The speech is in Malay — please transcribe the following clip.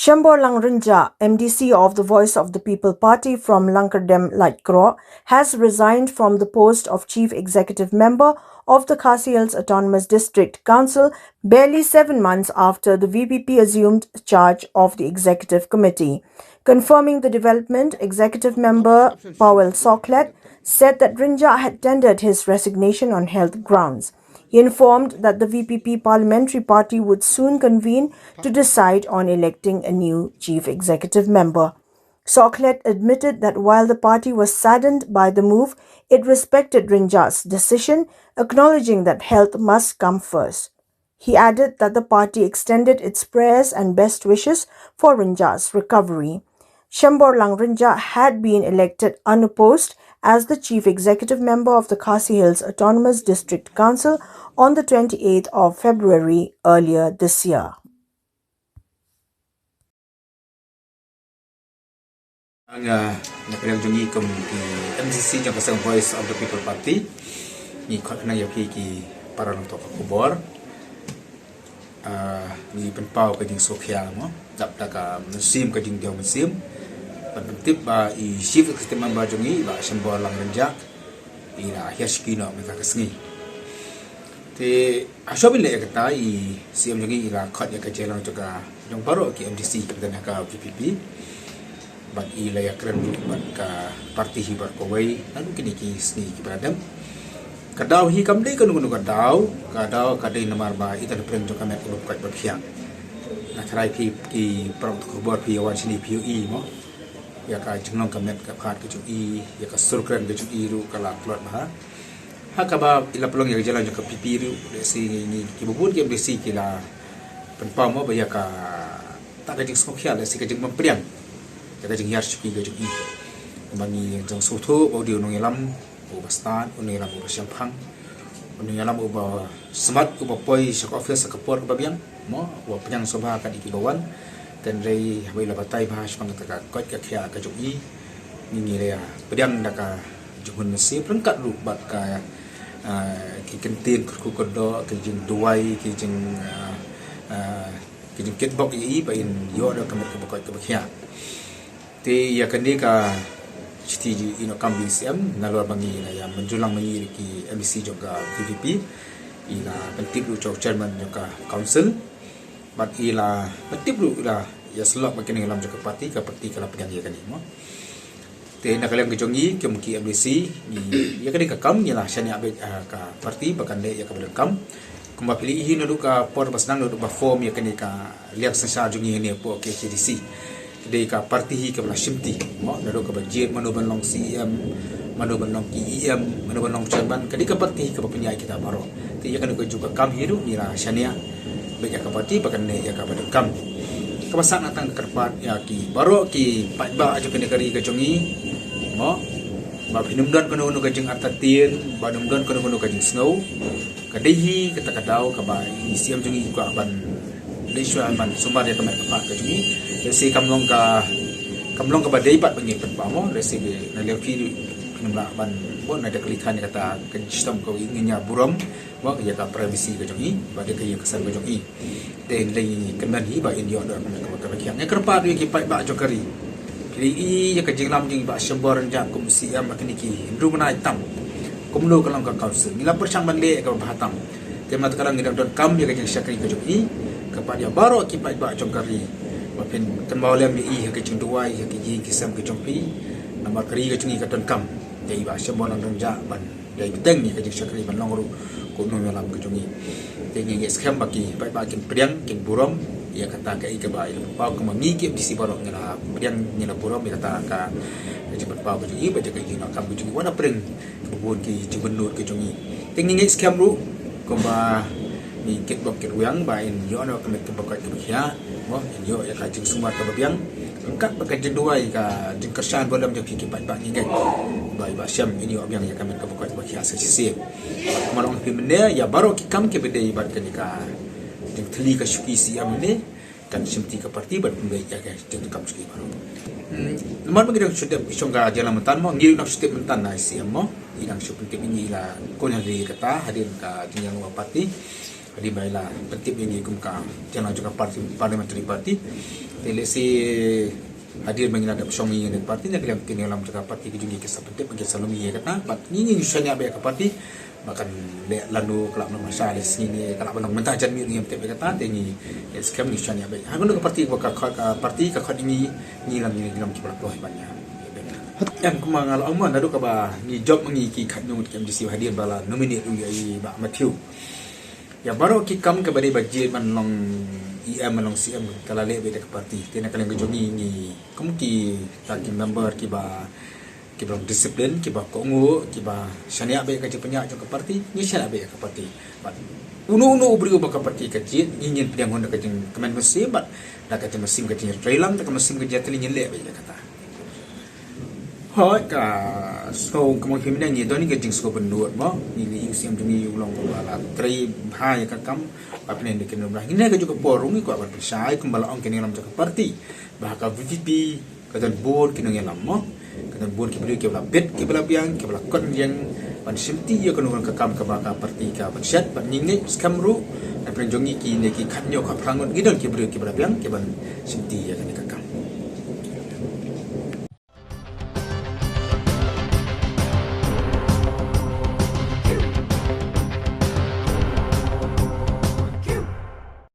Shembor Rynjah, MDC of the Voice of the People Party from Langkyrdem-Laitkroh, has resigned from the post of Chief Executive Member of the Khasi Autonomous District Council barely 7 months after the VPP assumed charge of the Executive Committee. Confirming the development, Executive Member Powell Sohkhlet said that Rynjah had tendered his resignation on health grounds. He informed that the VPP parliamentary party would soon convene to decide on electing a new chief executive member. Sohkhlet admitted that while the party was saddened by the move, it respected Rynjah's decision, acknowledging that health must come first. He added that the party extended its prayers and best wishes for Rynjah's recovery. Shembor Rynjah had been elected unopposed as the chief executive member of the Khasi Autonomous District Council on the 28th of February earlier this year. Ang nakilangjungi kum MCC jang kasang Voice of the People Party ni khotna yapi ki para long tok kubor ni penpau ka jing Sohkhlet mo dap ta ka musim ka jing dia musim pentip ba I chief executive member jungi ba Shembor Rynjah ila hiaskino me ka kasngi te asobile kata I CM jungi ila khot ya ka jelang juga jong baro ki MDC ka ka VPP bat ila ya keren bat ka parti hibat kowai lalu kini ki sni ki beradam kadau hi kamdei kan gunu kadau kadai nomor ba itan preng jo kamet ko kat bakhia na trai pi ki prong ko bor pi wan sini PUE mo ya ka jingnong kamet ka phat ke I ya ka surkren ke I ru kala plot ma ha ka ba ila pelong ya jalan jo ka pipi ru si ni ki bubun ke besi ki la penpau mo ba ya ka tak ka jing Sohkhlet si ka jing mempriang jaga jing yar chuki ga chuki mani jang sotho bo dio nong yalam bo bastan on yalam bo syampang on yalam bo smart bo poi sak office sak por ba biang mo bo penyang sobha ka di bawan kan rei bai la batai bahas pang ka kot ka khia ka chuki ni ni ya pedang da ka juhun mesi prengkat ru bat ka ki kentin ku kodo ki jing duai ki jing kitbox I ba in yo da ka ka kot ka khia te ya kani ka stiji ino kambi CM nalor bangi na ya menjulang mengi ki MBC juga VPP ila pentip lu chairman juga council bat ila pentip lu ila ya selok makin dalam juga parti ka kala pedang ya kani mo te na kalang kejongi ke muki MBC ya kani ka kam ya lah shani abe ka parti bakan de ya ka kam kumba pilih ini lu ka por basnang lu ba form ya kani ka liak sasa jungi ni po ke CDC de ka parti hi ka shimti mo na do ka budget manu ban long CM manu ban long KEM manu ban long chairman kadi ka parti hi ka penyai kita baro ti ya kan ko juga kam hiru ni ra shania be ka parti pakan ne ya ka pada kam ka basak natang kerpat ya ki baro ki ba aja kene kari ka jongi mo ba pinumdan kono ka jing atatien ba numdan kono ka jing snow kadihi kata kadau ka ba CM jongi ka ban Malaysia man sumber ya kamat tempat ke jungi resi kamlong ka badai pat bengi pen pamo resi be na lepi pinumla ban bon ada kelikan kata ke sistem ko inginnya buram wa ya ka privacy ke jungi bade ke yang kesan ke jungi ten lei kenan hi ba indio do ka bakian ne kerpa du ki pai ba jokari pilih ya ke jinglam jing ba Shembor Rynjah kum siam akini ki ndu na hitam kum lo kalang ka council nila persang bande ka bahatam tema sekarang ngidam don kam ya ke jing syakri ke jungi kepada baru akibat bak jongkari mapin kan bawlem I ke jing duai ke jing kisam ke jongpi nama kari ke jungi ka ton kam dei ba Shembor Rynjah ban dei beteng ni ke jing syakri ban longru ko no yalam ke jungi tengi nge scam baki bai ba kin priang kin burom ya kata ke I ke ba il pa ko mangi ke disi baro ngela priang ngela burom ya kata ka jebat pa ke jungi ba je ke jing kam ke jungi wana pring bubun ki jibunut ke jungi tengi nge scam ru ko ba ni kitbok kitwang ba in yo no kamet ke bakat ke khia mo yo ya ka jing sumar ka babiang engkat bakat jeduai ka jing kersan bolam je ki pat ni kan ba syam ini yo biang ya kamet ke bakat ke khia sisi malong pi mene ya baro ki kam ke bede ibat ke ka jing thli ka shuki si amne kan simti ka parti bat be ya ka jing kam shuki baro lemar bagi dong sudah isongga jalan mentan mo ngiri nak step mentan na si mo ilang syup penting ini la kon hari kata hadir ka jing yang parti di baila petip ini kumka jangan juga parti parliamentary party telesi hadir mengingat songi dengan parti nak bilang kini dalam juga parti kejungi kisah petip bagi salumi kata bat ini nyusanya be ke parti bahkan lalu kelak masalah sini kalau belum mentah jan mi yang petip kata ini skam nyusanya be hagun ke parti parti ke khad ini dalam cepat loh banyak yang kemangal aman nadu ka ba ni job mengi ki khat nyung kem disi hadir bala nominate ui ai ba Matthew ya baru ki kam ke bari budget man long manong CM kala le be ke parti tina kala ngejongi ni kumki taki member ki ba disiplin ki ba kongo ki ba syania be ke penyak ke parti ni syania be ke parti but uno ubri ba ke parti ke jit ingin pedang honda ke kemen mesin but dak ke mesin ke trailang tak mesin ke jatli nyele be kata hoi ka so kemungkinan ni doni ke jing sko pendut mo ni li sim demi ulang bala tri hai ka kam apne ni ken rumah ini ke juga porung ni ko akan persai kembali ong ken dalam cakap parti bahaka VVP katan board ken yang lama katan board ke beli ke bala bet ke bala biang ke bala kon yang pan simti ya kan orang ke kam ke baka parti ka pensyat pan nyingne skamru dan penjongi ki ne ki khatnyo ka prangon gidon ke beli ke bala biang ke ban simti ya kan ka